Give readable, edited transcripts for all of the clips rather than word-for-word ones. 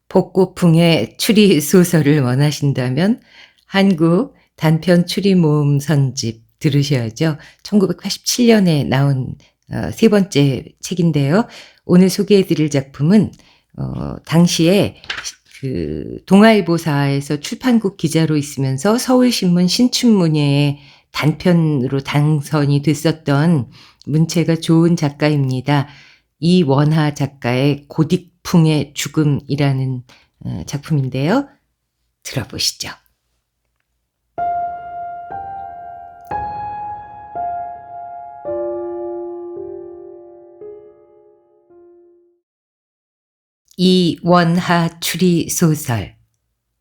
복고풍의 추리 소설을 원하신다면 한국 단편 추리 모음 선집 들으셔야죠. 1987년에 나온 세 번째 책인데요. 오늘 소개해 드릴 작품은 당시에 그 동아일보사에서 출판국 기자로 있으면서 서울신문 신춘문예에 단편으로 당선이 됐었던 문체가 좋은 작가입니다. 이원하 작가의 고딕풍의 죽음이라는 작품인데요. 들어보시죠. 이원하 추리 소설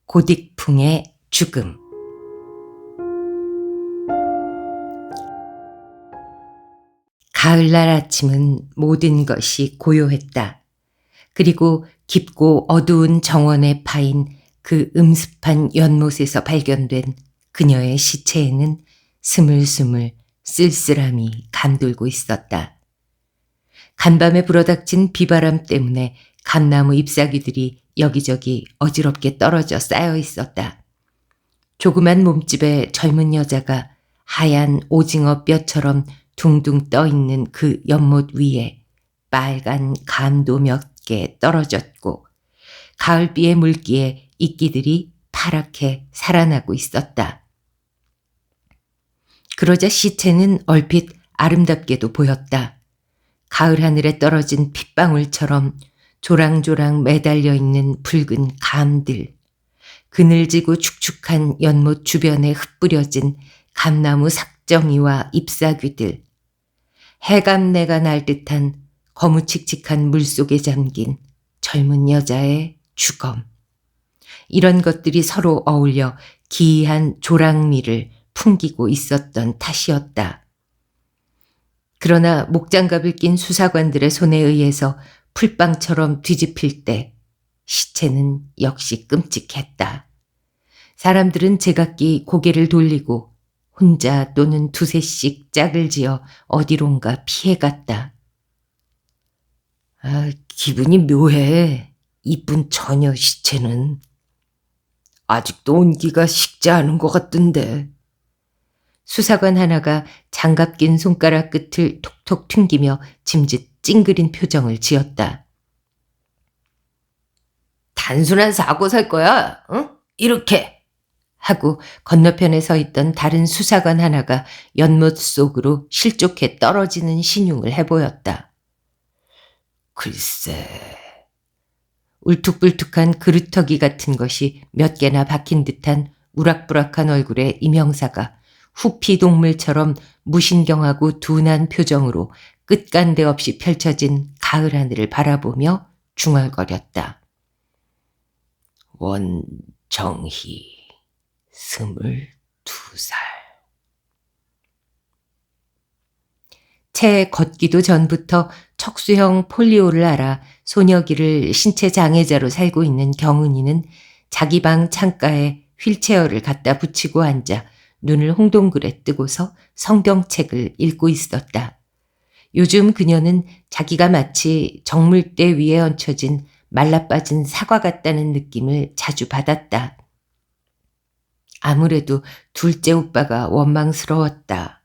고딕풍의 죽음. 가을날 아침은 모든 것이 고요했다. 그리고 깊고 어두운 정원에 파인 그 음습한 연못에서 발견된 그녀의 시체에는 스물스물 쓸쓸함이 감돌고 있었다. 간밤에 불어닥친 비바람 때문에 감나무 잎사귀들이 여기저기 어지럽게 떨어져 쌓여 있었다. 조그만 몸집의 젊은 여자가 하얀 오징어 뼈처럼 둥둥 떠있는 그 연못 위에 빨간 감도 몇 개 떨어졌고 가을비의 물기에 이끼들이 파랗게 살아나고 있었다. 그러자 시체는 얼핏 아름답게도 보였다. 가을 하늘에 떨어진 핏방울처럼 조랑조랑 매달려 있는 붉은 감들, 그늘지고 축축한 연못 주변에 흩뿌려진 감나무 삭정이와 잎사귀들, 해감내가 날 듯한 거무칙칙한 물속에 잠긴 젊은 여자의 주검. 이런 것들이 서로 어울려 기이한 조랑미를 풍기고 있었던 탓이었다. 그러나 목장갑을 낀 수사관들의 손에 의해서 풀빵처럼 뒤집힐 때 시체는 역시 끔찍했다. 사람들은 제각기 고개를 돌리고 혼자 또는 두세씩 짝을 지어 어디론가 피해갔다. 기분이 묘해. 이쁜 처녀 시체는. 아직도 온기가 식지 않은 것 같던데. 수사관 하나가 장갑 낀 손가락 끝을 톡톡 튕기며 짐짓 찡그린 표정을 지었다. 단순한 사고 살 거야, 응? 이렇게! 하고 건너편에 서 있던 다른 수사관 하나가 연못 속으로 실족해 떨어지는 신용을 해보였다. 글쎄... 울퉁불퉁한 그루터기 같은 것이 몇 개나 박힌 듯한 우락부락한 얼굴의 임형사가 후피동물처럼 무신경하고 둔한 표정으로 끝간데 없이 펼쳐진 가을 하늘을 바라보며 중얼거렸다. 원정희 22살. 채 걷기도 전부터 척수형 폴리오를 앓아 소녀기를 신체 장애자로 살고 있는 경은이는 자기 방 창가에 휠체어를 갖다 붙이고 앉아 눈을 홍동그레 뜨고서 성경책을 읽고 있었다. 요즘 그녀는 자기가 마치 정물대 위에 얹혀진 말라빠진 사과 같다는 느낌을 자주 받았다. 아무래도 둘째 오빠가 원망스러웠다.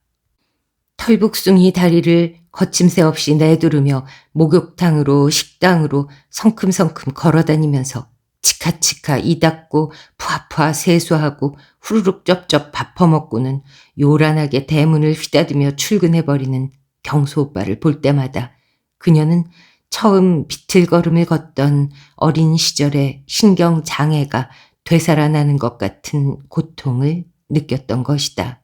털북숭이 다리를 거침새 없이 내두르며 목욕탕으로 식당으로 성큼성큼 걸어다니면서 치카치카 이 닦고 푸아푸아 세수하고 후루룩 쩝쩝 밥 퍼먹고는 요란하게 대문을 휘다드며 출근해버리는 경수 오빠를 볼 때마다 그녀는 처음 비틀걸음을 걷던 어린 시절의 신경장애가 되살아나는 것 같은 고통을 느꼈던 것이다.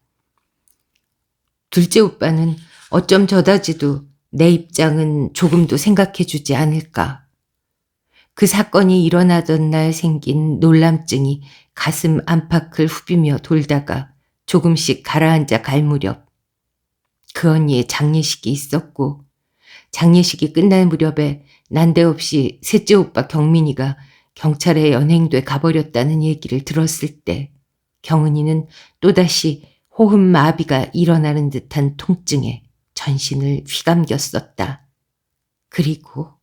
둘째 오빠는 어쩜 저다지도 내 입장은 조금도 생각해주지 않을까. 그 사건이 일어나던 날 생긴 놀람증이 가슴 안팎을 후비며 돌다가 조금씩 가라앉아 갈 무렵 그 언니의 장례식이 있었고 장례식이 끝날 무렵에 난데없이 셋째 오빠 경민이가 경찰에 연행돼 가버렸다는 얘기를 들었을 때 경은이는 또다시 호흡마비가 일어나는 듯한 통증에 전신을 휘감겼었다. 그리고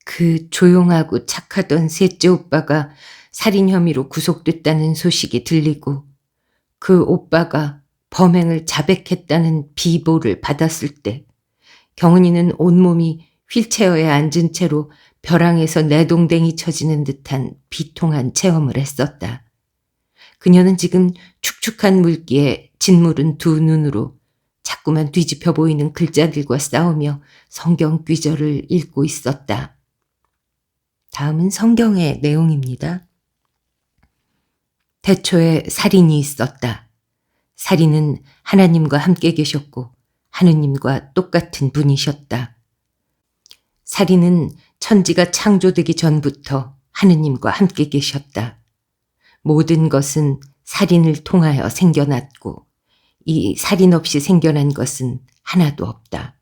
그 조용하고 착하던 셋째 오빠가 살인 혐의로 구속됐다는 소식이 들리고 그 오빠가 범행을 자백했다는 비보를 받았을 때 경은이는 온몸이 휠체어에 앉은 채로 벼랑에서 내동댕이 쳐지는 듯한 비통한 체험을 했었다. 그녀는 지금 축축한 물기에 짓무른 두 눈으로 자꾸만 뒤집혀 보이는 글자들과 싸우며 성경 귀절을 읽고 있었다. 다음은 성경의 내용입니다. 태초에 살인이 있었다. 살인은 하나님과 함께 계셨고 하느님과 똑같은 분이셨다. 살인은 천지가 창조되기 전부터 하느님과 함께 계셨다. 모든 것은 살인을 통하여 생겨났고 이 살인 없이 생겨난 것은 하나도 없다.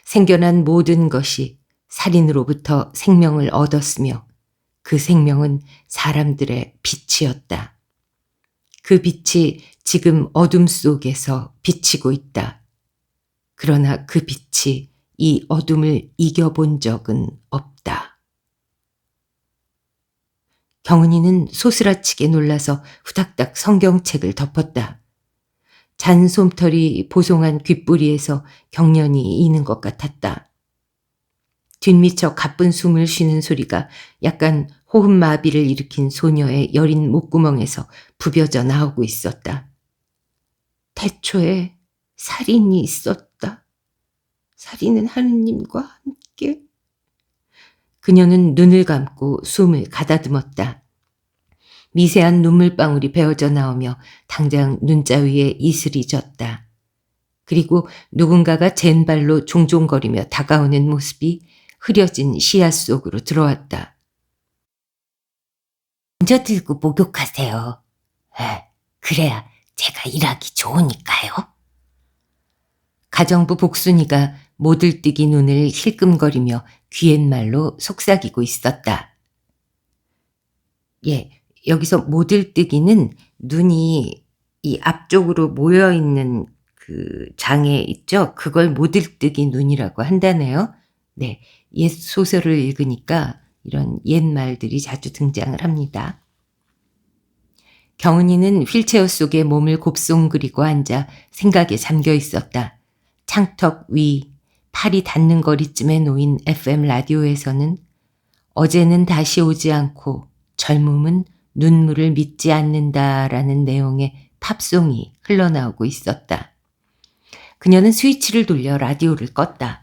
생겨난 모든 것이 살인으로부터 생명을 얻었으며 그 생명은 사람들의 빛이었다. 그 빛이 지금 어둠 속에서 비치고 있다. 그러나 그 빛이 이 어둠을 이겨본 적은 없다. 경은이는 소스라치게 놀라서 후닥닥 성경책을 덮었다. 잔솜털이 보송한 귓부리에서 경련이 이는 것 같았다. 뒷미쳐 가쁜 숨을 쉬는 소리가 약간 호흡마비를 일으킨 소녀의 여린 목구멍에서 부벼져 나오고 있었다. 태초에 살인이 있었다. 살인은 하느님과 함께. 그녀는 눈을 감고 숨을 가다듬었다. 미세한 눈물방울이 베어져 나오며 당장 눈자 위에 이슬이 졌다. 그리고 누군가가 젠발로 종종거리며 다가오는 모습이 흐려진 시야 속으로 들어왔다. 먼저 들고 목욕하세요. 그래야 제가 일하기 좋으니까요. 가정부 복순이가 모들뜨기 눈을 힐끔거리며 귀옛말로 속삭이고 있었다. 여기서 모들뜨기는 눈이 이 앞쪽으로 모여있는 그 장애 있죠? 그걸 모들뜨기 눈이라고 한다네요. 옛 소설을 읽으니까 이런 옛말들이 자주 등장을 합니다. 경은이는 휠체어 속에 몸을 곱송그리고 앉아 생각에 잠겨 있었다. 창턱 위, 팔이 닿는 거리쯤에 놓인 FM 라디오에서는 어제는 다시 오지 않고 젊음은 눈물을 믿지 않는다라는 내용의 팝송이 흘러나오고 있었다. 그녀는 스위치를 돌려 라디오를 껐다.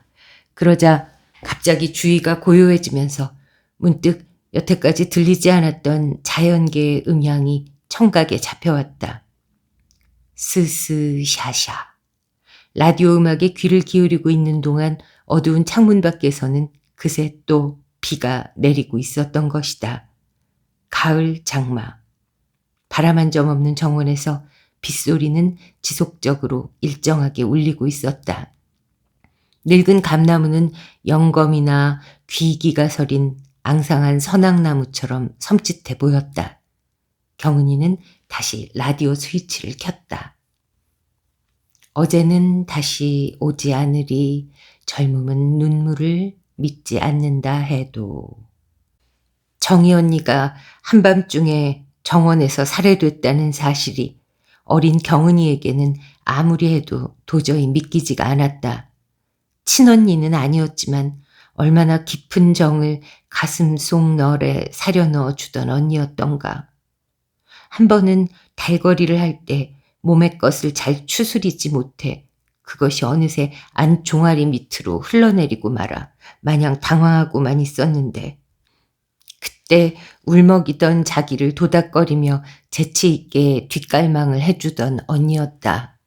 그러자 갑자기 주위가 고요해지면서 문득 여태까지 들리지 않았던 자연계의 음향이 청각에 잡혀왔다. 스스샤샤. 라디오 음악에 귀를 기울이고 있는 동안 어두운 창문 밖에서는 그새 또 비가 내리고 있었던 것이다. 가을 장마. 바람 한 점 없는 정원에서 빗소리는 지속적으로 일정하게 울리고 있었다. 늙은 감나무는 영검이나 귀기가 서린 앙상한 선악나무처럼 섬찟해 보였다. 경은이는 다시 라디오 스위치를 켰다. 어제는 다시 오지 않으리 젊음은 눈물을 믿지 않는다 해도. 정희 언니가 한밤중에 정원에서 살해됐다는 사실이 어린 경은이에게는 아무리 해도 도저히 믿기지가 않았다. 친언니는 아니었지만 얼마나 깊은 정을 가슴 속 널에 사려 넣어주던 언니였던가. 한 번은 달거리를 할 때 몸의 것을 잘 추스리지 못해 그것이 어느새 안 종아리 밑으로 흘러내리고 말아 마냥 당황하고만 있었는데 그때 울먹이던 자기를 도닥거리며 재치 있게 뒷갈망을 해주던 언니였다.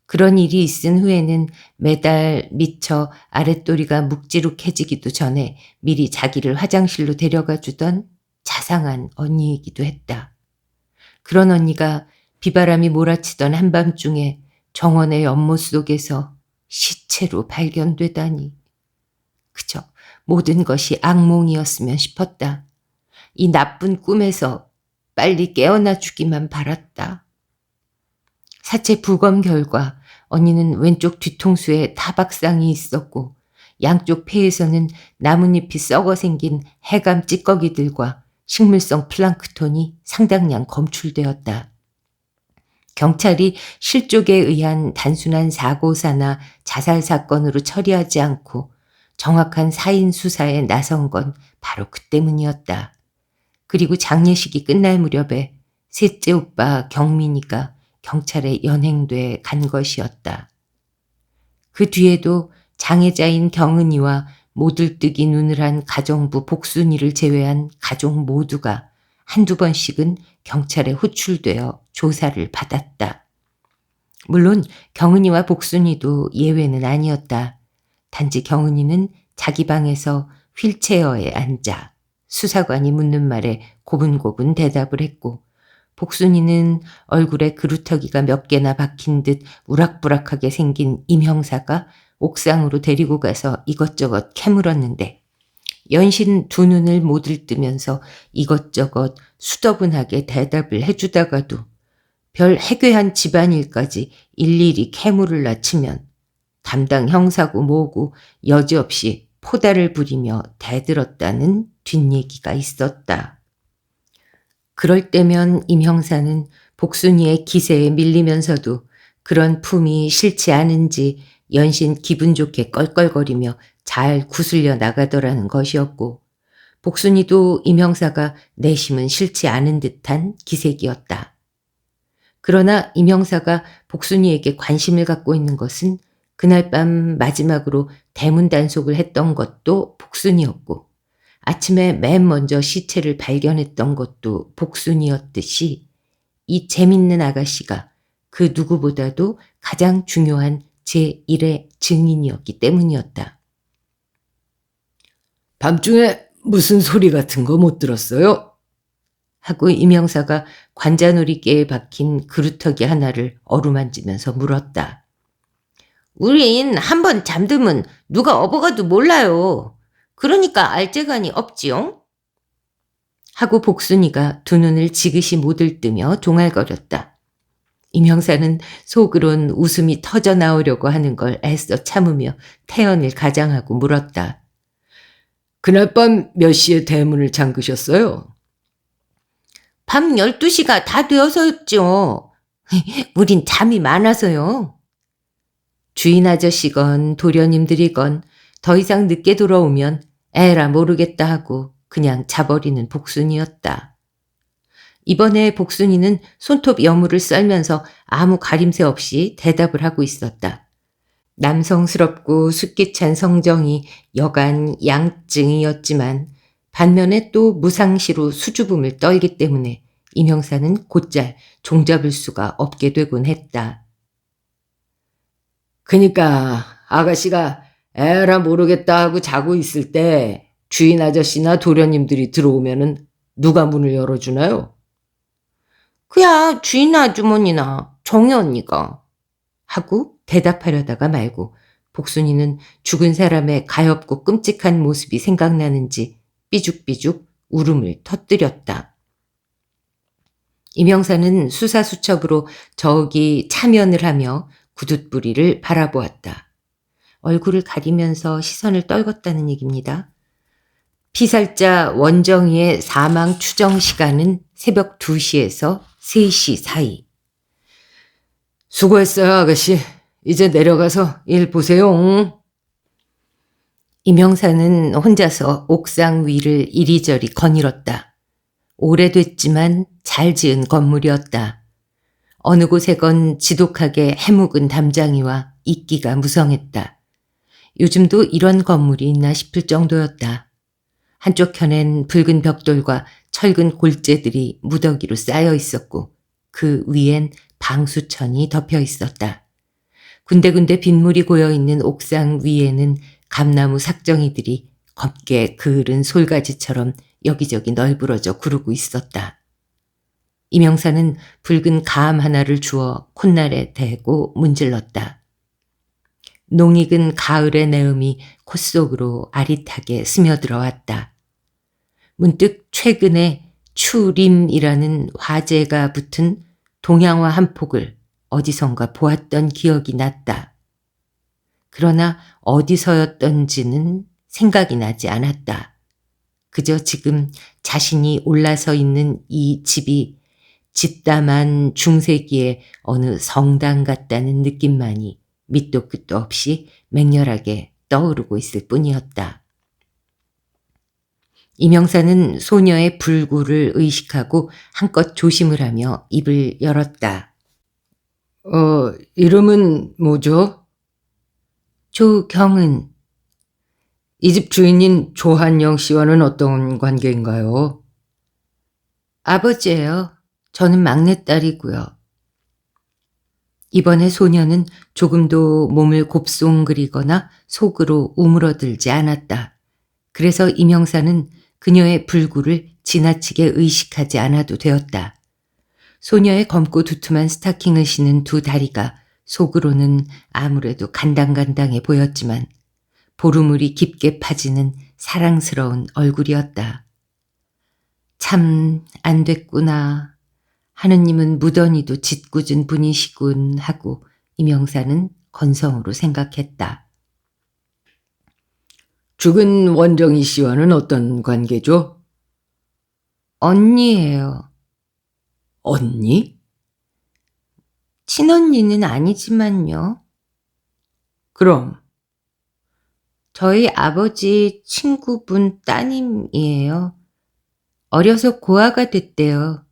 그런 일이 있은 후에는 매달 미처 아랫도리가 묵지룩해지기도 전에 미리 자기를 화장실로 데려가 주던 자상한 언니이기도 했다. 그런 언니가 비바람이 몰아치던 한밤중에 정원의 연못 속에서 시체로 발견되다니. 그저 모든 것이 악몽이었으면 싶었다. 이 나쁜 꿈에서 빨리 깨어나 주기만 바랐다. 사체 부검 결과 언니는 왼쪽 뒤통수에 타박상이 있었고 양쪽 폐에서는 나뭇잎이 썩어 생긴 해감 찌꺼기들과 식물성 플랑크톤이 상당량 검출되었다. 경찰이 실족에 의한 단순한 사고사나 자살 사건으로 처리하지 않고 정확한 사인 수사에 나선 건 바로 그 때문이었다. 그리고 장례식이 끝날 무렵에 셋째 오빠 경민이가 경찰에 연행돼 간 것이었다. 그 뒤에도 장애자인 경은이와 모들뜨기 눈을 한 가정부 복순이를 제외한 가족 모두가 한두 번씩은 경찰에 호출되어 조사를 받았다. 물론 경은이와 복순이도 예외는 아니었다. 단지 경은이는 자기 방에서 휠체어에 앉아 수사관이 묻는 말에 고분고분 대답을 했고, 복순이는 얼굴에 그루터기가 몇 개나 박힌 듯 우락부락하게 생긴 임 형사가 옥상으로 데리고 가서 이것저것 캐물었는데 연신 두 눈을 모들뜨면서 이것저것 수더분하게 대답을 해주다가도 별 해괴한 집안일까지 일일이 캐물을 낮추면 담당 형사고 뭐고 여지없이 포달을 부리며 대들었다는 뒷얘기가 있었다. 그럴 때면 임 형사는 복순이의 기세에 밀리면서도 그런 품이 싫지 않은지 연신 기분 좋게 껄껄거리며 잘 구슬려 나가더라는 것이었고, 복순이도 임 형사가 내심은 싫지 않은 듯한 기색이었다. 그러나 임 형사가 복순이에게 관심을 갖고 있는 것은 그날 밤 마지막으로 대문 단속을 했던 것도 복순이었고, 아침에 맨 먼저 시체를 발견했던 것도 복순이었듯이 이 재밌는 아가씨가 그 누구보다도 가장 중요한 제1의 증인이었기 때문이었다. 밤중에 무슨 소리 같은 거 못 들었어요? 하고 임 형사가 관자놀이개에 박힌 그루터기 하나를 어루만지면서 물었다. 우린 한번 잠들면 누가 업어가도 몰라요. 그러니까 알재간이 없지요? 하고 복순이가 두 눈을 지그시 모들뜨며 동알거렸다. 임 형사는 속으론 웃음이 터져 나오려고 하는 걸 애써 참으며 태연을 가장하고 물었다. 그날 밤 몇 시에 대문을 잠그셨어요? 밤 12시가 다 되어서였죠. 우린 잠이 많아서요. 주인 아저씨건 도련님들이건 더 이상 늦게 돌아오면 에라 모르겠다 하고 그냥 자버리는 복순이었다. 이번에 복순이는 손톱 여물을 썰면서 아무 가림새 없이 대답을 하고 있었다. 남성스럽고 숫기찬 성정이 여간 양증이었지만 반면에 또 무상시로 수줍음을 떨기 때문에 임 형사는 곧잘 종잡을 수가 없게 되곤 했다. 그니까 아가씨가 에라 모르겠다 하고 자고 있을 때 주인 아저씨나 도련님들이 들어오면은 누가 문을 열어주나요? 그야 주인 아주머니나 정혜 언니가 하고 대답하려다가 말고 복순이는 죽은 사람의 가엾고 끔찍한 모습이 생각나는지 삐죽삐죽 울음을 터뜨렸다. 임 형사는 수사수첩으로 저기 차면을 하며 구둣부리를 바라보았다. 얼굴을 가리면서 시선을 떨궜다는 얘기입니다. 피살자 원정희의 사망 추정 시간은 새벽 2시에서 3시 사이. 수고했어요, 아가씨. 이제 내려가서 일 보세요. 임 형사는 혼자서 옥상 위를 이리저리 거닐었다. 오래됐지만 잘 지은 건물이었다. 어느 곳에건 지독하게 해묵은 담장이와 이끼가 무성했다. 요즘도 이런 건물이 있나 싶을 정도였다. 한쪽 편엔 붉은 벽돌과 철근 골재들이 무더기로 쌓여 있었고 그 위엔 방수천이 덮여 있었다. 군데군데 빗물이 고여있는 옥상 위에는 감나무 삭정이들이 검게 그을은 솔가지처럼 여기저기 널브러져 구르고 있었다. 임 형사는 붉은 감 하나를 주워 콧날에 대고 문질렀다. 농익은 가을의 내음이 콧속으로 아릿하게 스며들어왔다. 문득 최근에 추림이라는 화제가 붙은 동양화 한 폭을 어디선가 보았던 기억이 났다. 그러나 어디서였던지는 생각이 나지 않았다. 그저 지금 자신이 올라서 있는 이 집이 짓담한 중세기의 어느 성당 같다는 느낌만이 밑도 끝도 없이 맹렬하게 떠오르고 있을 뿐이었다. 이명사는 소녀의 불구를 의식하고 한껏 조심을 하며 입을 열었다. 이름은 뭐죠? 조경은. 이 집 주인인 조한영 씨와는 어떤 관계인가요? 아버지예요. 저는 막내딸이고요. 이번에 소녀는 조금도 몸을 곱송거리거나 속으로 우물어들지 않았다. 그래서 이명사는 그녀의 불구를 지나치게 의식하지 않아도 되었다. 소녀의 검고 두툼한 스타킹을 신은 두 다리가 속으로는 아무래도 간당간당해 보였지만 보루물이 깊게 파지는 사랑스러운 얼굴이었다. 참 안 됐구나. 하느님은 무던히도 짓궂은 분이시군 하고 이명사는 건성으로 생각했다. 죽은 원정희 씨와는 어떤 관계죠? 언니예요. 언니? 친언니는 아니지만요. 그럼? 저희 아버지 친구분 따님이에요. 어려서 고아가 됐대요.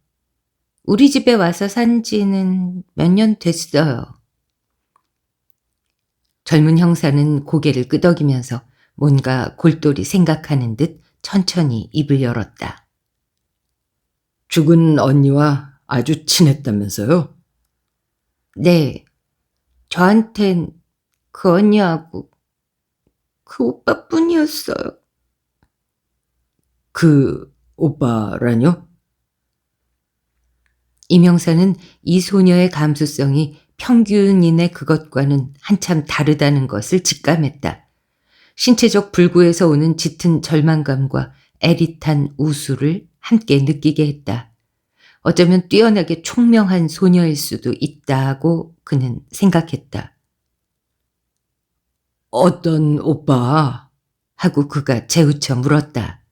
우리 집에 와서 산 지는 몇 년 됐어요. 젊은 형사는 고개를 끄덕이면서 뭔가 골똘히 생각하는 듯 천천히 입을 열었다. 죽은 언니와 아주 친했다면서요? 네. 저한텐 그 언니하고 그 오빠뿐이었어요. 그 오빠라뇨? 이명사는 이 소녀의 감수성이 평균인의 그것과는 한참 다르다는 것을 직감했다. 신체적 불구에서 오는 짙은 절망감과 애릿한 우수를 함께 느끼게 했다. 어쩌면 뛰어나게 총명한 소녀일 수도 있다고 그는 생각했다. 어떤 오빠? 하고 그가 재우쳐 물었다.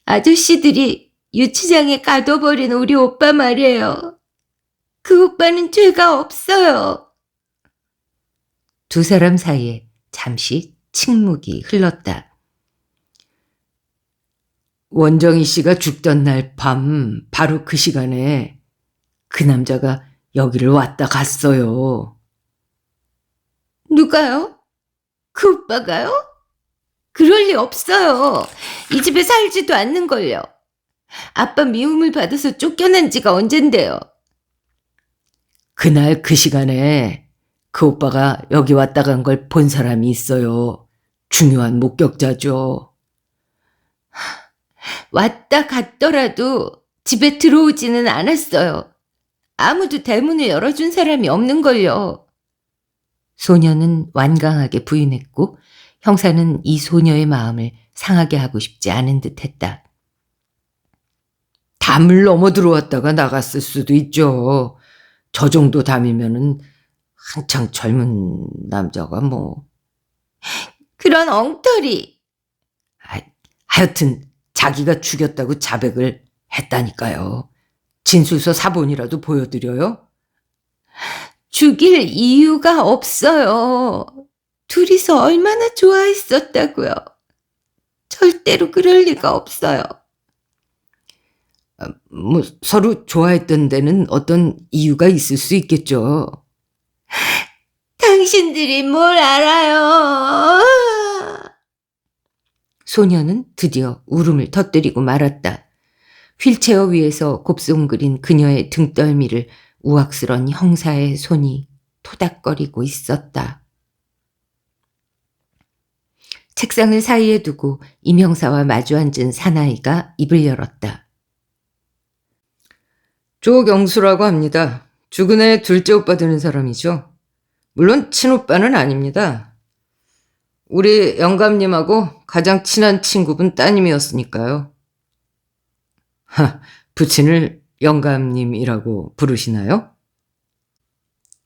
아저씨들이 유치장에 가둬버린 우리 오빠 말이에요. 그 오빠는 죄가 없어요. 두 사람 사이에 잠시 침묵이 흘렀다. 원정희 씨가 죽던 날 밤 바로 그 시간에 그 남자가 여기를 왔다 갔어요. 누가요? 그 오빠가요? 그럴 리 없어요. 이 집에 살지도 않는걸요. 아빠 미움을 받아서 쫓겨난 지가 언젠데요. 그날 그 시간에 그 오빠가 여기 왔다 간 걸 본 사람이 있어요. 중요한 목격자죠. 왔다 갔더라도 집에 들어오지는 않았어요. 아무도 대문을 열어준 사람이 없는걸요. 소녀는 완강하게 부인했고 형사는 이 소녀의 마음을 상하게 하고 싶지 않은 듯했다. 담을 넘어 들어왔다가 나갔을 수도 있죠. 저 정도 담이면은 한창 젊은 남자가 뭐. 그런 엉터리. 하여튼 자기가 죽였다고 자백을 했다니까요. 진술서 사본이라도 보여드려요? 죽일 이유가 없어요. 둘이서 얼마나 좋아했었다고요. 절대로 그럴 리가 없어요. 뭐 서로 좋아했던 데는 어떤 이유가 있을 수 있겠죠. 당신들이 뭘 알아요? 소녀는 드디어 울음을 터뜨리고 말았다. 휠체어 위에서 곱송그린 그녀의 등떨미를 우악스런 형사의 손이 토닥거리고 있었다. 책상을 사이에 두고 임형사와 마주 앉은 사나이가 입을 열었다. 조경수라고 합니다. 죽은 애 둘째 오빠 되는 사람이죠. 물론 친오빠는 아닙니다. 우리 영감님하고 가장 친한 친구분 따님이었으니까요. 부친을 영감님이라고 부르시나요?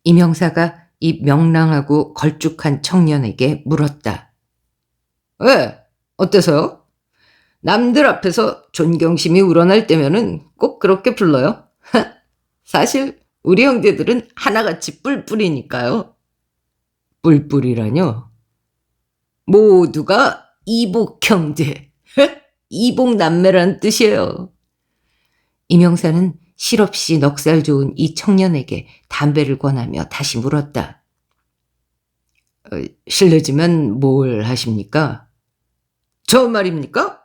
임형사가 이 명랑하고 걸쭉한 청년에게 물었다. 왜? 어때서요? 남들 앞에서 존경심이 우러날 때면은 꼭 그렇게 불러요. 사실 우리 형제들은 하나같이 뿔뿔이니까요. 뿔뿔이라뇨? 모두가 이복 형제, 이복 남매란 뜻이에요. 임영사는 실없이 넉살 좋은 이 청년에게 담배를 권하며 다시 물었다. 실례지만 뭘 하십니까? 저 말입니까?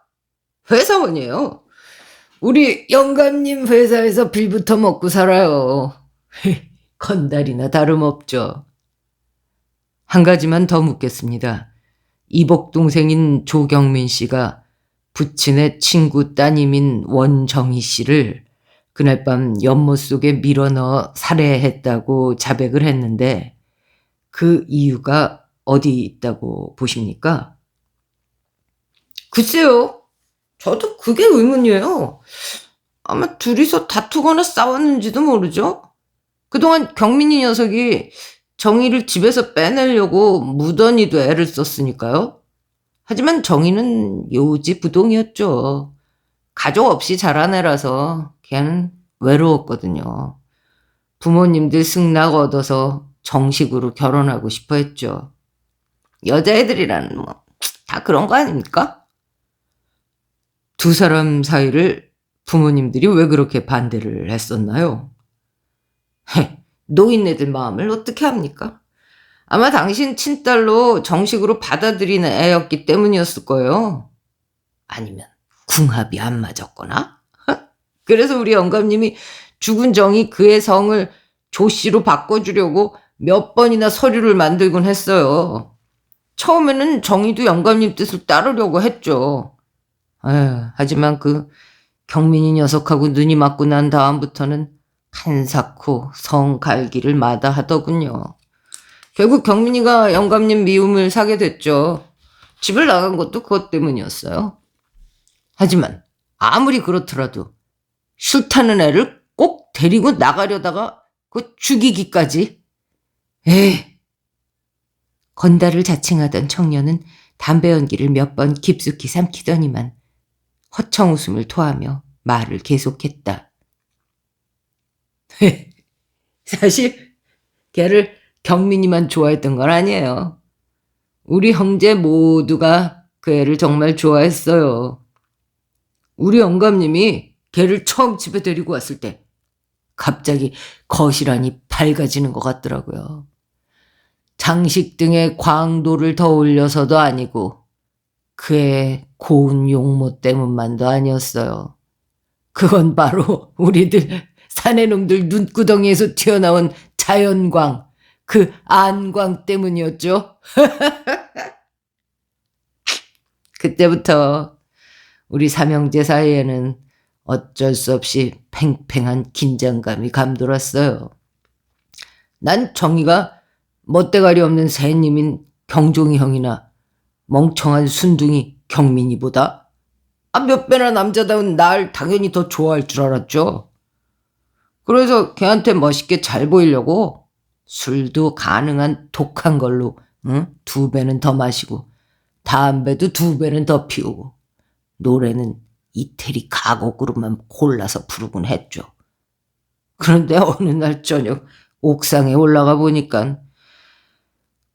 회사원이에요. 우리 영감님 회사에서 빌부터 먹고 살아요. 건달이나 다름없죠. 한 가지만 더 묻겠습니다. 이복 동생인 조경민 씨가 부친의 친구 따님인 원정희 씨를 그날 밤 연못 속에 밀어넣어 살해했다고 자백을 했는데 그 이유가 어디 있다고 보십니까? 글쎄요. 저도 그게 의문이에요. 아마 둘이서 다투거나 싸웠는지도 모르죠. 그동안 경민이 녀석이 정희를 집에서 빼내려고 무던히도 애를 썼으니까요. 하지만 정희는 요지부동이었죠. 가족 없이 자란 애라서 걔는 외로웠거든요. 부모님들 승낙 얻어서 정식으로 결혼하고 싶어 했죠. 여자애들이라는 다 그런 거 아닙니까? 두 사람 사이를 부모님들이 왜 그렇게 반대를 했었나요? 노인네들 마음을 어떻게 합니까? 아마 당신 친딸로 정식으로 받아들이는 애였기 때문이었을 거예요. 아니면 궁합이 안 맞았거나? 그래서 우리 영감님이 죽은 정이 그의 성을 조씨로 바꿔주려고 몇 번이나 서류를 만들곤 했어요. 처음에는 정희도 영감님 뜻을 따르려고 했죠. 하지만 그 경민이 녀석하고 눈이 맞고 난 다음부터는 한사코 성 갈기를 마다하더군요. 결국 경민이가 영감님 미움을 사게 됐죠. 집을 나간 것도 그것 때문이었어요. 하지만 아무리 그렇더라도 싫다는 애를 꼭 데리고 나가려다가 그 죽이기까지. 건달을 자칭하던 청년은 담배 연기를 몇 번 깊숙이 삼키더니만 허청 웃음을 토하며 말을 계속했다. 사실 걔를 경민이만 좋아했던 건 아니에요. 우리 형제 모두가 그 애를 정말 좋아했어요. 우리 영감님이 걔를 처음 집에 데리고 왔을 때 갑자기 거실안이 밝아지는 것 같더라고요. 장식 등의 광도를 더 올려서도 아니고 그의 고운 용모 때문만도 아니었어요. 그건 바로 우리들 사내놈들 눈구덩이에서 튀어나온 자연광, 그 안광 때문이었죠. 그때부터 우리 삼형제 사이에는 어쩔 수 없이 팽팽한 긴장감이 감돌았어요. 난 정희가 멋대가리 없는 새님인 경종이 형이나 멍청한 순둥이 경민이보다 몇 배나 남자다운 날 당연히 더 좋아할 줄 알았죠. 그래서 걔한테 멋있게 잘 보이려고 술도 가능한 독한 걸로 2배는 더 마시고 담배도 2배는 더 피우고 노래는 이태리 가곡으로만 골라서 부르곤 했죠. 그런데 어느 날 저녁 옥상에 올라가 보니까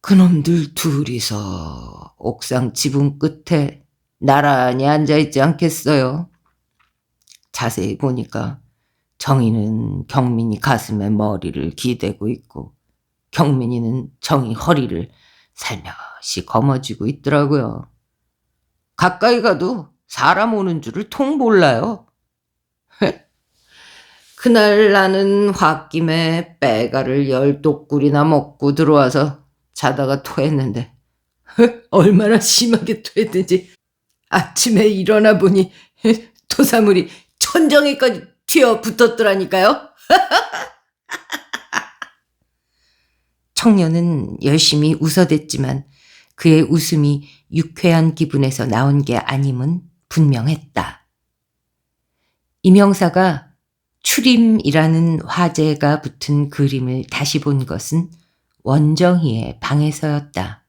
그놈들 둘이서 옥상 지붕 끝에 나란히 앉아있지 않겠어요. 자세히 보니까 정희는 경민이 가슴에 머리를 기대고 있고 경민이는 정희 허리를 살며시 거머쥐고 있더라고요. 가까이 가도 사람 오는 줄을 통 몰라요. 그날 나는 홧김에 빼가를 10독꿀이나 먹고 들어와서 자다가 토했는데 얼마나 심하게 토했는지 아침에 일어나 보니 토사물이 천정에까지 튀어 붙었더라니까요. 청년은 열심히 웃어댔지만 그의 웃음이 유쾌한 기분에서 나온 게 아님은 분명했다. 임형사가 추림이라는 화제가 붙은 그림을 다시 본 것은 원정희의 방에서였다.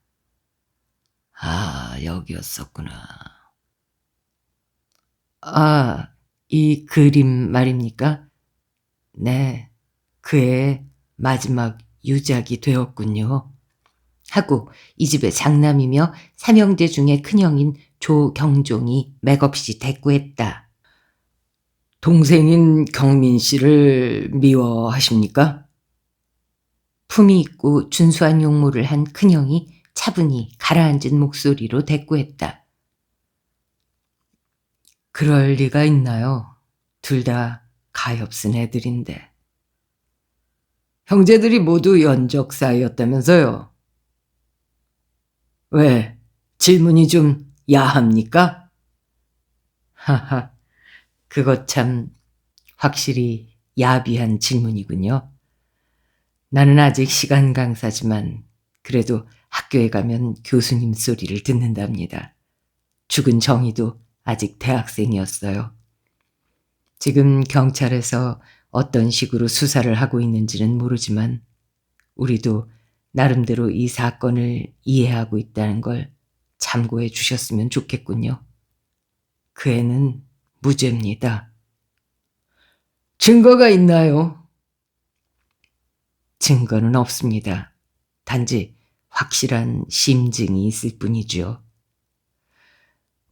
아, 여기였었구나. 아, 이 그림 말입니까? 네, 그의 마지막 유작이 되었군요. 하고 이 집의 장남이며 삼형제 중에 큰형인 조경종이 맥없이 대꾸했다. 동생인 경민 씨를 미워하십니까? 품이 있고 준수한 용모를 한 큰형이 차분히 가라앉은 목소리로 대꾸했다. 그럴 리가 있나요? 둘 다 가엾은 애들인데. 형제들이 모두 연적 사이였다면서요? 왜? 질문이 좀 야합니까? 하하, 그것 참 확실히 야비한 질문이군요. 나는 아직 시간 강사지만 그래도 학교에 가면 교수님 소리를 듣는답니다. 죽은 정희도 아직 대학생이었어요. 지금 경찰에서 어떤 식으로 수사를 하고 있는지는 모르지만 우리도 나름대로 이 사건을 이해하고 있다는 걸 참고해 주셨으면 좋겠군요. 그 애는 무죄입니다. 증거가 있나요? 증거는 없습니다. 단지 확실한 심증이 있을 뿐이죠.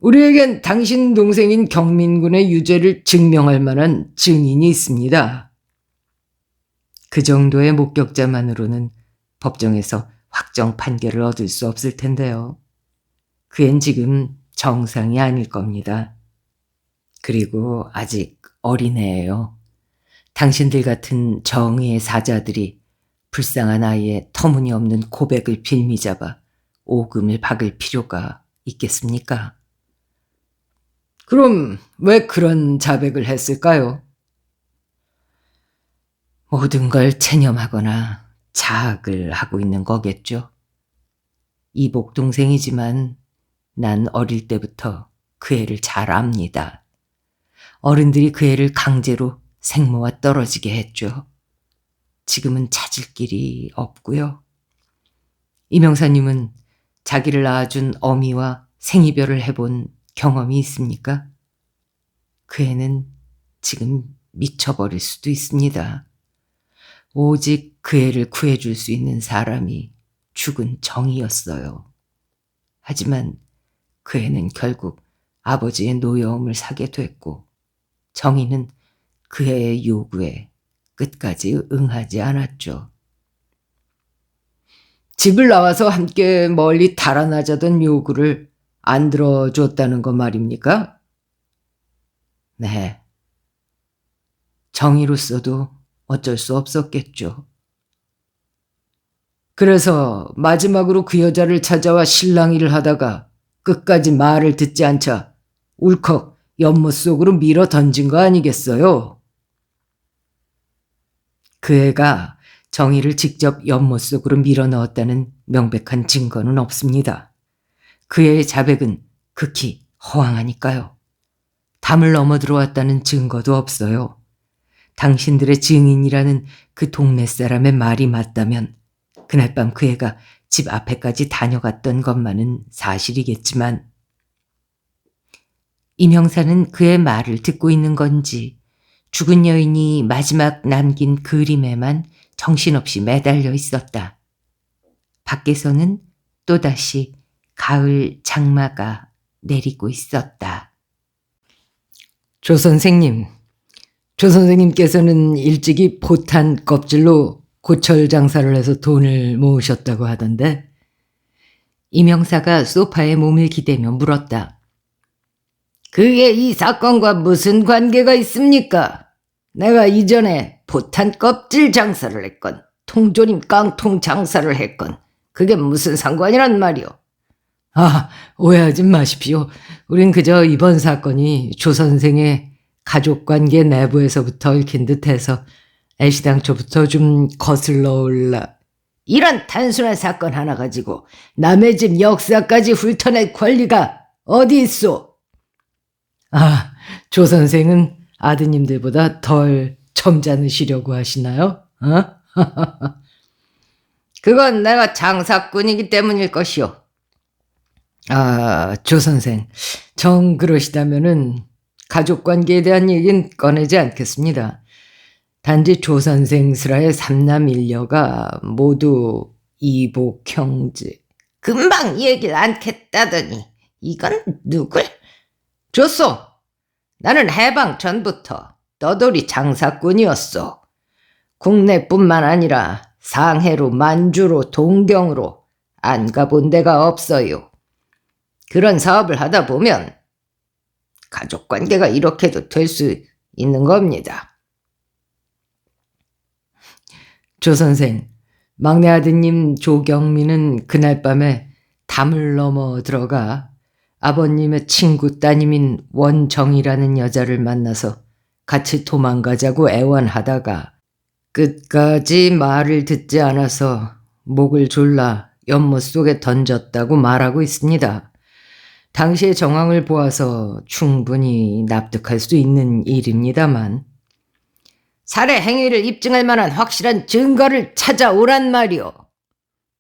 우리에겐 당신 동생인 경민군의 유죄를 증명할 만한 증인이 있습니다. 그 정도의 목격자만으로는 법정에서 확정 판결을 얻을 수 없을 텐데요. 그 앤 지금 정상이 아닐 겁니다. 그리고 아직 어린애예요. 당신들 같은 정의의 사자들이 불쌍한 아이의 터무니없는 고백을 빌미잡아 오금을 박을 필요가 있겠습니까? 그럼 왜 그런 자백을 했을까요? 모든 걸 체념하거나 자학을 하고 있는 거겠죠. 이복 동생이지만 난 어릴 때부터 그 애를 잘 압니다. 어른들이 그 애를 강제로 생모와 떨어지게 했죠. 지금은 찾을 길이 없고요. 이명사님은 자기를 낳아준 어미와 생이별을 해본 경험이 있습니까? 그 애는 지금 미쳐버릴 수도 있습니다. 오직 그 애를 구해줄 수 있는 사람이 죽은 정이었어요. 하지만 그 애는 결국 아버지의 노여움을 사게 됐고 정이는 그 애의 요구에 끝까지 응하지 않았죠. 집을 나와서 함께 멀리 달아나자던 요구를 안 들어줬다는 거 말입니까? 네. 정의로서도 어쩔 수 없었겠죠. 그래서 마지막으로 그 여자를 찾아와 실랑이를 하다가 끝까지 말을 듣지 않자 울컥 연못 속으로 밀어 던진 거 아니겠어요? 그 애가 정의를 직접 연못 속으로 밀어 넣었다는 명백한 증거는 없습니다. 그 애의 자백은 극히 허황하니까요. 담을 넘어 들어왔다는 증거도 없어요. 당신들의 증인이라는 그 동네 사람의 말이 맞다면 그날 밤 그 애가 집 앞에까지 다녀갔던 것만은 사실이겠지만 임 형사는 그의 말을 듣고 있는 건지 죽은 여인이 마지막 남긴 그림에만 정신없이 매달려 있었다. 밖에서는 또다시 가을 장마가 내리고 있었다. 조 선생님께서는 일찍이 포탄 껍질로 고철 장사를 해서 돈을 모으셨다고 하던데. 임 형사가 소파에 몸을 기대며 물었다. 그게 이 사건과 무슨 관계가 있습니까? 내가 이전에 포탄 껍질 장사를 했건 통조림 깡통 장사를 했건 그게 무슨 상관이란 말이오? 아, 오해하지 마십시오. 우린 그저 이번 사건이 조 선생의 가족관계 내부에서부터 얽힌 듯해서 애시당초부터 좀 거슬러 올라. 이런 단순한 사건 하나 가지고 남의 집 역사까지 훑어낼 권리가 어디 있소? 아, 조 선생은 아드님들보다 덜 점잖으시려고 하시나요? 그건 내가 장사꾼이기 때문일 것이오. 아, 조 선생, 정 그러시다면은 가족 관계에 대한 얘기는 꺼내지 않겠습니다. 단지 조 선생 스라의 삼남 일녀가 모두 이복 형제. 금방 얘기를 않겠다더니 이건 누굴? 줬소. 나는 해방 전부터 떠돌이 장사꾼이었소. 국내뿐만 아니라 상해로, 만주로, 동경으로 안 가본 데가 없어요. 그런 사업을 하다 보면 가족관계가 이렇게도 될 수 있는 겁니다. 조 선생, 막내 아드님 조경민은 그날 밤에 담을 넘어 들어가 아버님의 친구 따님인 원정이라는 여자를 만나서 같이 도망가자고 애원하다가 끝까지 말을 듣지 않아서 목을 졸라 연못 속에 던졌다고 말하고 있습니다. 당시의 정황을 보아서 충분히 납득할 수 있는 일입니다만 살해 행위를 입증할 만한 확실한 증거를 찾아오란 말이오.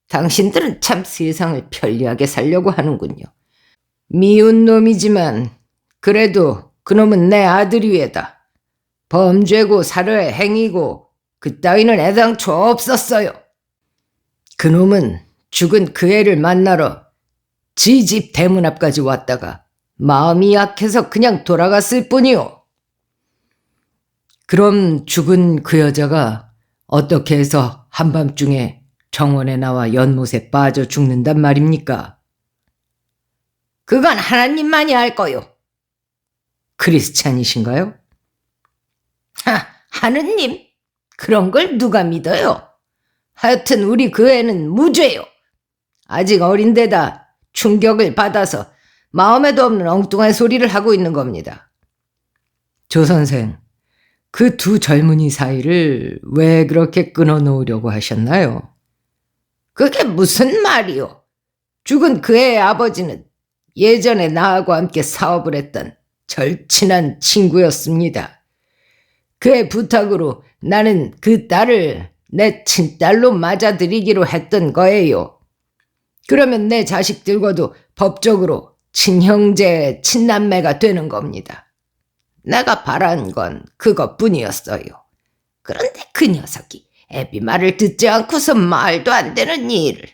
당신들은 참 세상을 편리하게 살려고 하는군요. 미운 놈이지만 그래도 그놈은 내 아들이외다. 범죄고 살해 행위고 그따위는 애당초 없었어요. 그놈은 죽은 그 애를 만나러 지 집 대문 앞까지 왔다가 마음이 약해서 그냥 돌아갔을 뿐이오. 그럼 죽은 그 여자가 어떻게 해서 한밤중에 정원에 나와 연못에 빠져 죽는단 말입니까? 그건 하나님만이 알 거요. 크리스찬이신가요? 하느님? 그런 걸 누가 믿어요? 하여튼 우리 그 애는 무죄요. 아직 어린데다 충격을 받아서 마음에도 없는 엉뚱한 소리를 하고 있는 겁니다. 조 선생, 그 두 젊은이 사이를 왜 그렇게 끊어놓으려고 하셨나요? 그게 무슨 말이요? 죽은 그 애의 아버지는 예전에 나하고 함께 사업을 했던 절친한 친구였습니다. 그의 부탁으로 나는 그 딸을 내 친딸로 맞아들이기로 했던 거예요. 그러면 내 자식들과도 법적으로 친형제, 친남매가 되는 겁니다. 내가 바란 건 그것뿐이었어요. 그런데 그 녀석이 애비 말을 듣지 않고서 말도 안 되는 일을.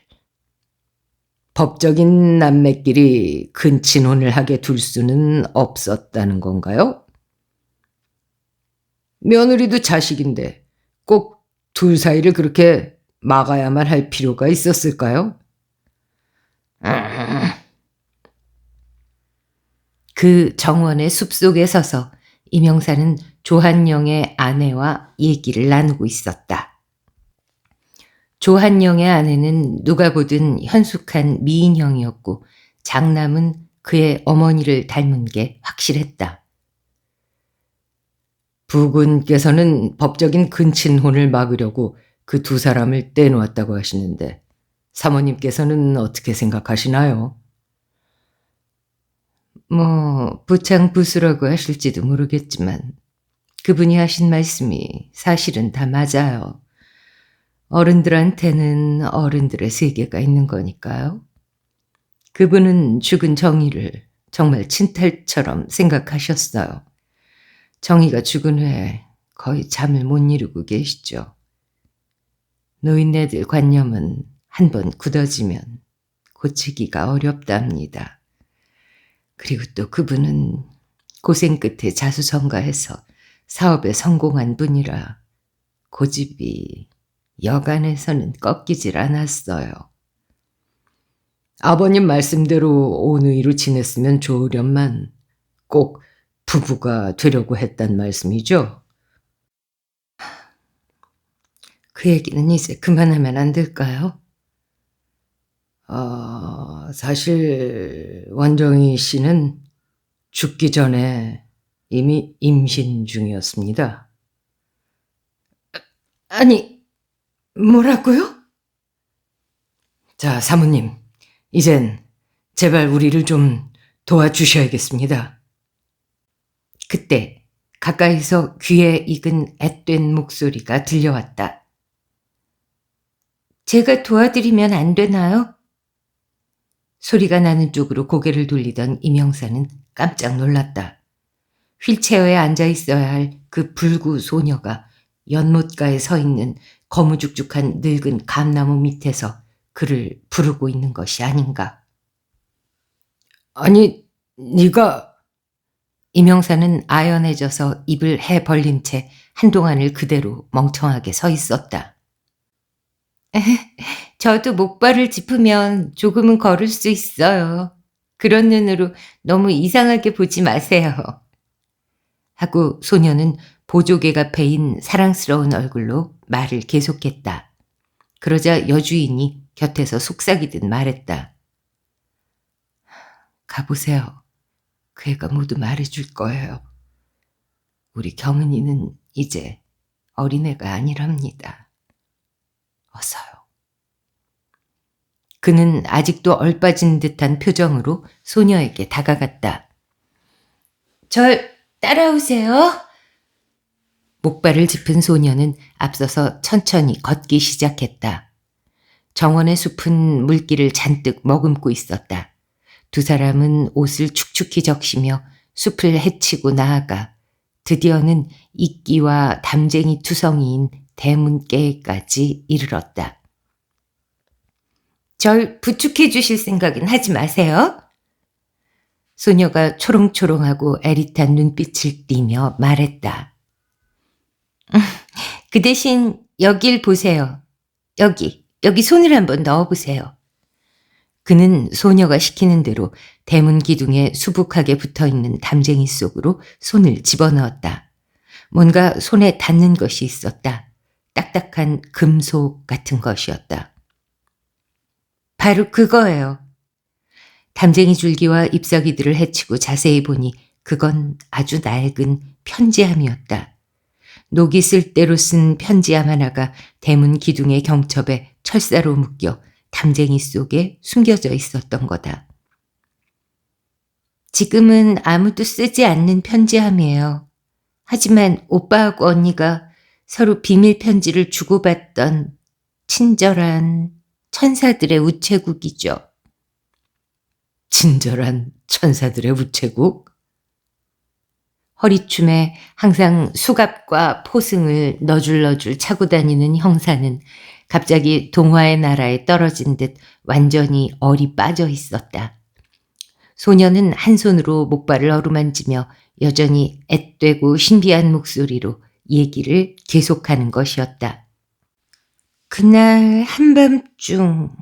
법적인 남매끼리 근친혼을 하게 둘 수는 없었다는 건가요? 며느리도 자식인데 꼭 둘 사이를 그렇게 막아야만 할 필요가 있었을까요? 그 정원의 숲속에 서서 이명사는 조한영의 아내와 얘기를 나누고 있었다. 조한영의 아내는 누가 보든 현숙한 미인형이었고 장남은 그의 어머니를 닮은 게 확실했다. 부군께서는 법적인 근친혼을 막으려고 그 두 사람을 떼놓았다고 하시는데 사모님께서는 어떻게 생각하시나요? 부창부수라고 하실지도 모르겠지만 그분이 하신 말씀이 사실은 다 맞아요. 어른들한테는 어른들의 세계가 있는 거니까요. 그분은 죽은 정희를 정말 친딸처럼 생각하셨어요. 정희가 죽은 후에 거의 잠을 못 이루고 계시죠. 노인네들 관념은 한번 굳어지면 고치기가 어렵답니다. 그리고 또 그분은 고생 끝에 자수성가해서 사업에 성공한 분이라 고집이 여간에서는 꺾이질 않았어요. 아버님 말씀대로 온의로 지냈으면 좋으련만 꼭 부부가 되려고 했단 말씀이죠? 그 얘기는 이제 그만하면 안 될까요? 사실 원정희 씨는 죽기 전에 이미 임신 중이었습니다. 아니, 뭐라고요? 자, 사모님, 이젠 제발 우리를 좀 도와주셔야겠습니다. 그때 가까이서 귀에 익은 앳된 목소리가 들려왔다. 제가 도와드리면 안 되나요? 소리가 나는 쪽으로 고개를 돌리던 임영사는 깜짝 놀랐다. 휠체어에 앉아 있어야 할 그 불구 소녀가 연못가에 서 있는 거무죽죽한 늙은 감나무 밑에서 그를 부르고 있는 것이 아닌가. 아니, 네가 임영사는 아연해져서 입을 해 벌린 채 한동안을 그대로 멍청하게 서 있었다. 저도 목발을 짚으면 조금은 걸을 수 있어요. 그런 눈으로 너무 이상하게 보지 마세요. 하고 소녀는 보조개가 패인 사랑스러운 얼굴로 말을 계속했다. 그러자 여주인이 곁에서 속삭이듯 말했다. 가보세요. 그 애가 모두 말해줄 거예요. 우리 경은이는 이제 어린애가 아니랍니다. 어서요. 그는 아직도 얼빠진 듯한 표정으로 소녀에게 다가갔다. 절 따라오세요. 목발을 짚은 소녀는 앞서서 천천히 걷기 시작했다. 정원의 숲은 물기를 잔뜩 머금고 있었다. 두 사람은 옷을 축축히 적시며 숲을 헤치고 나아가 드디어는 이끼와 담쟁이 투성이인 대문께까지 이르렀다. 절 부축해 주실 생각은 하지 마세요. 소녀가 초롱초롱하고 애릿한 눈빛을 띠며 말했다. 그 대신 여길 보세요. 여기 손을 한번 넣어보세요. 그는 소녀가 시키는 대로 대문 기둥에 수북하게 붙어있는 담쟁이 속으로 손을 집어넣었다. 뭔가 손에 닿는 것이 있었다. 딱딱한 금속 같은 것이었다. 바로 그거예요. 담쟁이 줄기와 잎사귀들을 헤치고 자세히 보니 그건 아주 낡은 편지함이었다. 녹이 쓸 대로 쓴 편지함 하나가 대문 기둥의 경첩에 철사로 묶여 담쟁이 속에 숨겨져 있었던 거다. 지금은 아무도 쓰지 않는 편지함이에요. 하지만 오빠하고 언니가 서로 비밀 편지를 주고받던 친절한 천사들의 우체국이죠. 친절한 천사들의 우체국? 허리춤에 항상 수갑과 포승을 너줄너줄 차고 다니는 형사는 갑자기 동화의 나라에 떨어진 듯 완전히 얼이 빠져 있었다. 소녀는 한 손으로 목발을 어루만지며 여전히 앳되고 신비한 목소리로 얘기를 계속하는 것이었다. 그날 한밤중,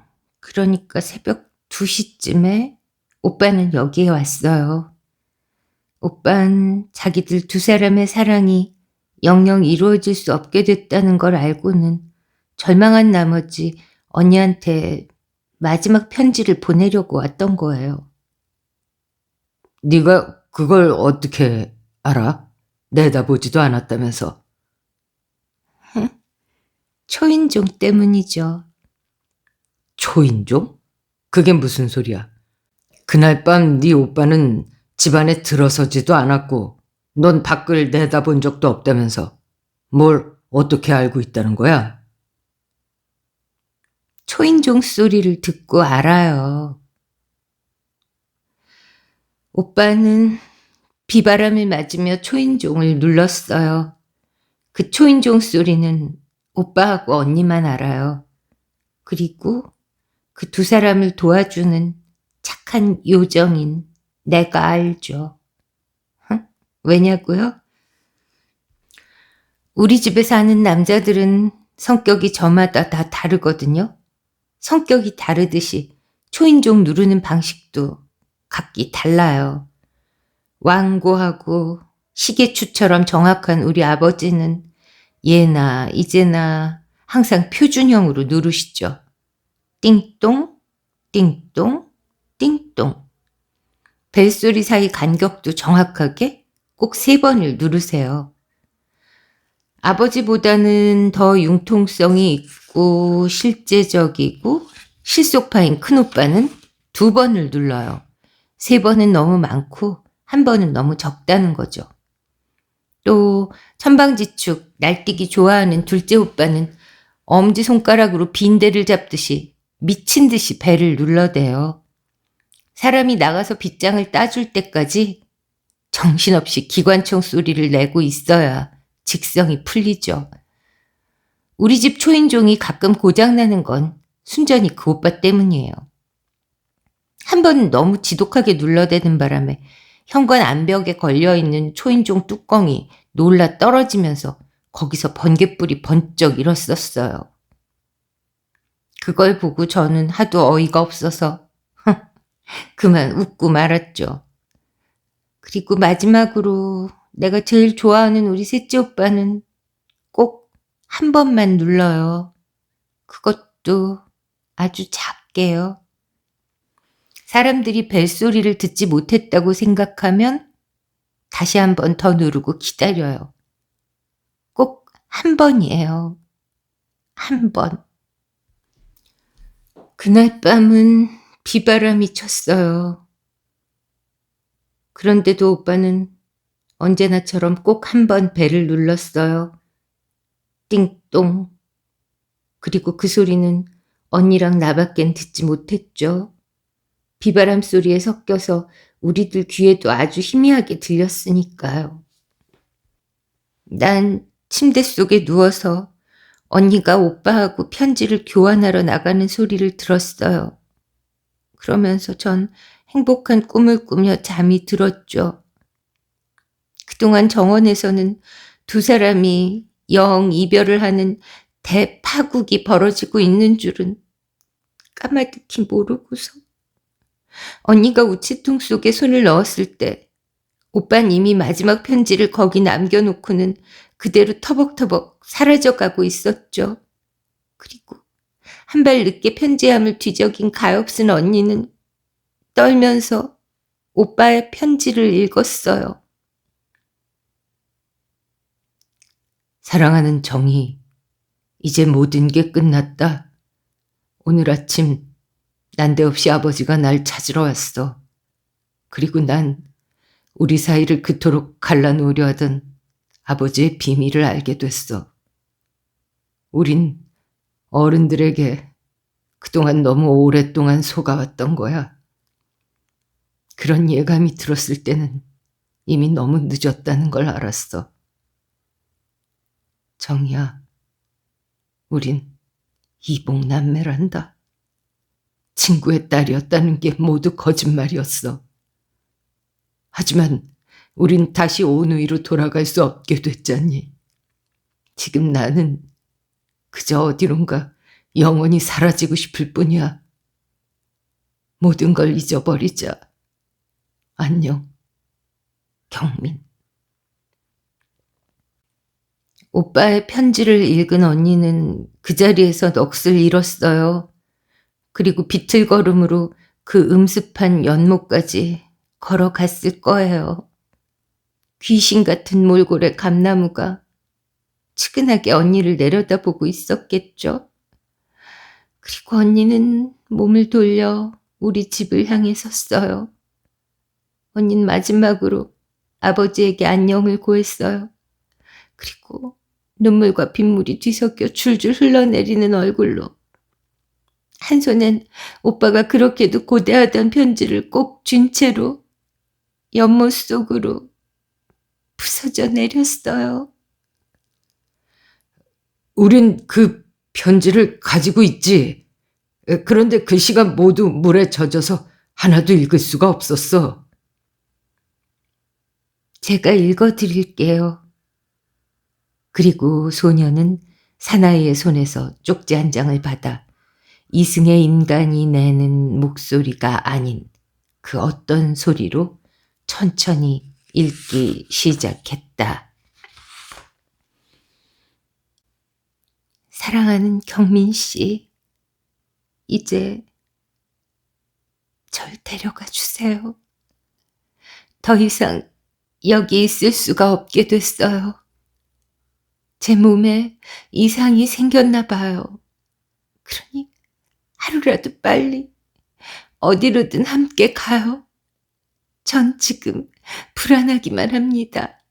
그러니까 새벽 2시쯤에 오빠는 여기에 왔어요. 오빤 자기들 두 사람의 사랑이 영영 이루어질 수 없게 됐다는 걸 알고는 절망한 나머지 언니한테 마지막 편지를 보내려고 왔던 거예요. 네가 그걸 어떻게 알아? 내다보지도 않았다면서. 초인종 때문이죠. 초인종? 그게 무슨 소리야? 그날 밤 네 오빠는 집안에 들어서지도 않았고 넌 밖을 내다본 적도 없다면서 뭘 어떻게 알고 있다는 거야? 초인종 소리를 듣고 알아요. 오빠는 비바람을 맞으며 초인종을 눌렀어요. 그 초인종 소리는 오빠하고 언니만 알아요. 그리고 그 두 사람을 도와주는 착한 요정인 내가 알죠. 왜냐고요? 우리 집에 사는 남자들은 성격이 저마다 다 다르거든요. 성격이 다르듯이 초인종 누르는 방식도 각기 달라요. 완고하고 시계추처럼 정확한 우리 아버지는 예나 이제나 항상 표준형으로 누르시죠. 띵동, 띵동, 띵동. 벨소리 사이 간격도 정확하게 꼭 3번을 누르세요. 아버지보다는 더 융통성이 있고 실제적이고 실속파인 큰오빠는 2번을 눌러요. 3번은 너무 많고 1번은 너무 적다는 거죠. 또 천방지축 날뛰기 좋아하는 둘째 오빠는 엄지손가락으로 빈대를 잡듯이 미친 듯이 배를 눌러대요. 사람이 나가서 빗장을 따줄 때까지 정신없이 기관총 소리를 내고 있어야 직성이 풀리죠. 우리 집 초인종이 가끔 고장나는 건 순전히 그 오빠 때문이에요. 한 번 너무 지독하게 눌러대는 바람에 현관 안벽에 걸려있는 초인종 뚜껑이 놀라 떨어지면서 거기서 번갯불이 번쩍 일었었어요. 그걸 보고 저는 하도 어이가 없어서 그만 웃고 말았죠. 그리고 마지막으로 내가 제일 좋아하는 우리 셋째 오빠는 꼭 한 번만 눌러요. 그것도 아주 작게요. 사람들이 벨소리를 듣지 못했다고 생각하면 다시 한 번 더 누르고 기다려요. 꼭 한 번이에요. 한 번. 그날 밤은 비바람이 쳤어요. 그런데도 오빠는 언제나처럼 꼭 한 번 벨을 눌렀어요. 띵동. 그리고 그 소리는 언니랑 나밖엔 듣지 못했죠. 비바람 소리에 섞여서 우리들 귀에도 아주 희미하게 들렸으니까요. 난 침대 속에 누워서 언니가 오빠하고 편지를 교환하러 나가는 소리를 들었어요. 그러면서 전 행복한 꿈을 꾸며 잠이 들었죠. 그동안 정원에서는 두 사람이 영 이별을 하는 대파국이 벌어지고 있는 줄은 까마득히 모르고서 언니가 우체통 속에 손을 넣었을 때 오빤 이미 마지막 편지를 거기 남겨놓고는 그대로 터벅터벅 사라져가고 있었죠. 그리고 한 발 늦게 편지함을 뒤적인 가엾은 언니는 떨면서 오빠의 편지를 읽었어요. 사랑하는 정희, 이제 모든 게 끝났다. 오늘 아침 난데없이 아버지가 날 찾으러 왔어. 그리고 난 우리 사이를 그토록 갈라놓으려 하던 아버지의 비밀을 알게 됐어. 우린 어른들에게 그동안 너무 오랫동안 속아왔던 거야. 그런 예감이 들었을 때는 이미 너무 늦었다는 걸 알았어. 정희야, 우린 이복남매란다. 친구의 딸이었다는 게 모두 거짓말이었어. 하지만 우린 다시 온우이로 돌아갈 수 없게 됐잖니. 지금 나는 그저 어디론가 영원히 사라지고 싶을 뿐이야. 모든 걸 잊어버리자. 안녕, 경민. 오빠의 편지를 읽은 언니는 그 자리에서 넋을 잃었어요. 그리고 비틀걸음으로 그 음습한 연못까지 걸어갔을 거예요. 귀신 같은 몰골의 감나무가 측은하게 언니를 내려다보고 있었겠죠. 그리고 언니는 몸을 돌려 우리 집을 향해 섰어요. 언니는 마지막으로 아버지에게 안녕을 고했어요. 그리고 눈물과 빗물이 뒤섞여 줄줄 흘러내리는 얼굴로 한 손엔 오빠가 그렇게도 고대하던 편지를 꼭 쥔 채로 연못 속으로 부서져 내렸어요. 우린 그 편지를 가지고 있지. 그런데 글씨가 모두 물에 젖어서 하나도 읽을 수가 없었어. 제가 읽어드릴게요. 그리고 소녀는 사나이의 손에서 쪽지 한 장을 받아 이승의 인간이 내는 목소리가 아닌 그 어떤 소리로 천천히 읽기 시작했다. 사랑하는 경민 씨, 이제 절 데려가 주세요. 더 이상 여기 있을 수가 없게 됐어요. 제 몸에 이상이 생겼나 봐요. 그러니 하루라도 빨리 어디로든 함께 가요. 전 지금 불안하기만 합니다.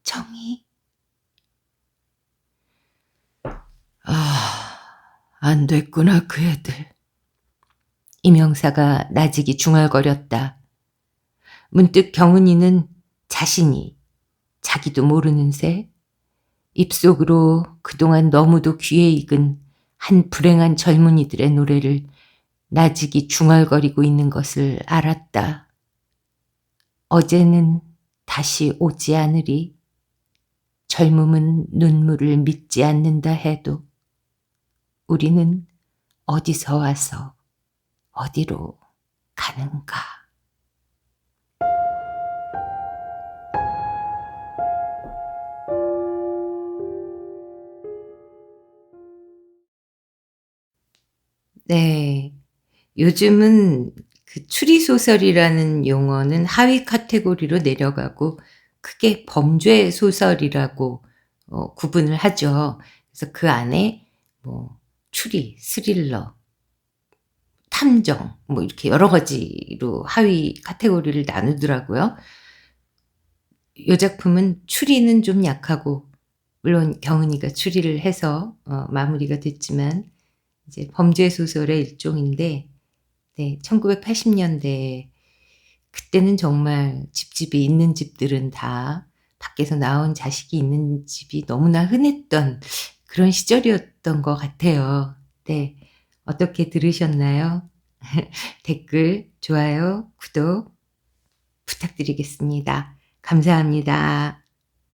정희. 안 됐구나, 그 애들. 이명사가 나직이 중얼거렸다. 문득 경은이는 자신이 자기도 모르는 새 입속으로 그동안 너무도 귀에 익은 한 불행한 젊은이들의 노래를 나직이 중얼거리고 있는 것을 알았다. 어제는 다시 오지 않으리. 젊음은 눈물을 믿지 않는다 해도 우리는 어디서 와서 어디로 가는가. 네. 요즘은 그 추리소설이라는 용어는 하위 카테고리로 내려가고 크게 범죄 소설이라고 구분을 하죠. 그래서 그 안에 뭐 추리, 스릴러, 탐정 뭐 이렇게 여러 가지로 하위 카테고리를 나누더라고요. 요 작품은 추리는 좀 약하고 물론 경은이가 추리를 해서 마무리가 됐지만 이제 범죄 소설의 일종인데 네, 1980년대 그때는 정말 집집이 있는 집들은 다 밖에서 나온 자식이 있는 집이 너무나 흔했던 그런 시절이었던 것 같아요. 네, 어떻게 들으셨나요? 댓글, 좋아요, 구독 부탁드리겠습니다. 감사합니다.